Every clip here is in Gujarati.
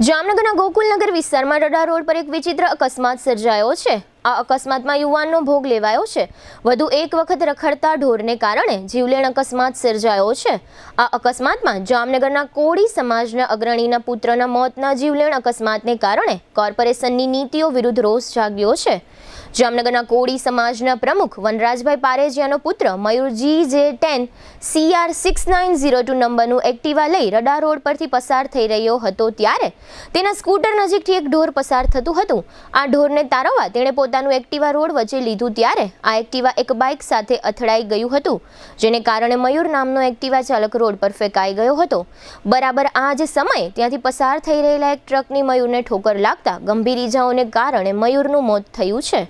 જામનગરના ગોકુલનગર વિસ્તારમાં રડા રોડ પર એક વિચિત્ર અકસ્માત સર્જાયો છે। આ અકસ્માતમાં યુવાનનો ભોગ લેવાયો છે। વધુ એક વખત રખડતા ઢોરને કારણે જીવલેણ અકસ્માત સર્જાયો છે। આ અકસ્માતમાં જામનગરના કોળી સમાજના અગ્રણીના પુત્રના મોતના જીવલેણ અકસ્માતને કારણે કોર્પોરેશનની નીતિઓ વિરુદ્ધ રોષ જાગ્યો છે। જામનગરના કોળી સમાજના પ્રમુખ વનરાજભાઈ પારેજિયાનો પુત્ર મયુર GJ10 CR 6902 નંબરનું એક્ટિવા લઈ રડા રોડ પરથી પસાર થઈ રહ્યો હતો ત્યારે તેના સ્કૂટર નજીકથી એક ઢોર પસાર થતું હતું। આ ઢોરને તારવવા તેણે પોતાનું એક્ટિવા રોડ વચ્ચે લીધું ત્યારે આ એક્ટિવા એક બાઇક સાથે અથડાઈ ગયું હતું, જેને કારણે મયુર નામનો એક્ટિવા ચાલક રોડ પર ફેંકાઈ ગયો હતો। બરાબર આ જ સમયે ત્યાંથી પસાર થઈ રહેલા એક ટ્રકની મયુરને ઠોકર લાગતા ગંભીર ઇજાઓને કારણે મયુરનું મોત થયું છે।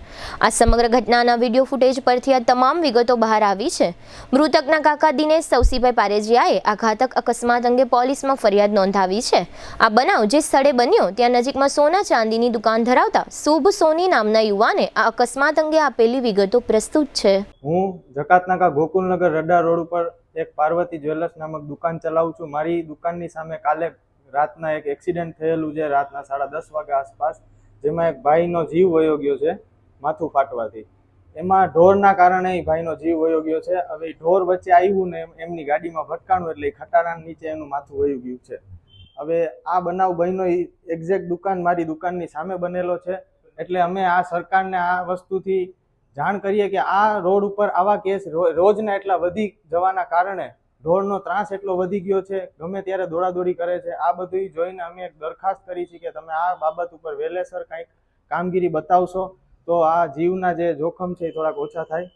આ સમગ્ર ઘટનાના વિડીયો ફૂટેજ પરથી આ તમામ વિગતો બહાર આવી છે। મૃતકના કાકા દિનેશ સવસીભાઈ પારેજિયાએ આ ઘાતક અકસ્માત અંગે પોલીસમાં ફરિયાદ નોંધાવી છે। આ બનાવ જે સ્થળે બન્યો ત્યાં નજીકમાં સોના ચાંદીની દુકાન ધરાવતા શુભ સોની નામના યુવાને આ અકસ્માત અંગે આપેલી વિગતો પ્રસ્તુત છે। હું જકાતનાકા ગોકુલનગર રડા રોડ ઉપર એક પાર્વતી જ્વેલર્સ નામક દુકાન ચલાવું છું। મારી દુકાનની સામે કાલે રાતના એક એક્સિડન્ટ થયેલું છે, રાતના 10:30 વાગ્યા આસપાસ, જેમાં એક ભાઈનો જીવ વયો ગયો છે માથું ફાટવાથી। એમાં ઢોરના કારણે ભાઈનો જીવ વયો ગયો છે। હવે ઢોર વચ્ચે આવ્યું ને એમની ગાડીમાં ભટકાણું એટલે ખટારાના નીચે એનું માથું વયું ગયું છે। હવે આ બનાવ બન્યો એક્ઝેક્ટ દુકાન મારી દુકાનની સામે બનેલો છે, એટલે અમે આ સરકારને આ વસ્તુથી જાણ કરીએ કે આ રોડ ઉપર આવા કેસ રોજના એટલા વધી જવાના કારણે ઢોરનો ત્રાસ એટલો વધી ગયો છે, ગમે ત્યારે દોડાદોડી કરે છે। આ બધું જોઈને અમે એક દરખાસ્ત કરી છે કે તમે આ બાબત ઉપર વહેલેસર કંઈક કામગીરી બતાવશો તો આ જીવના જે જોખમ છે એ થોડાક ઓછા થાય।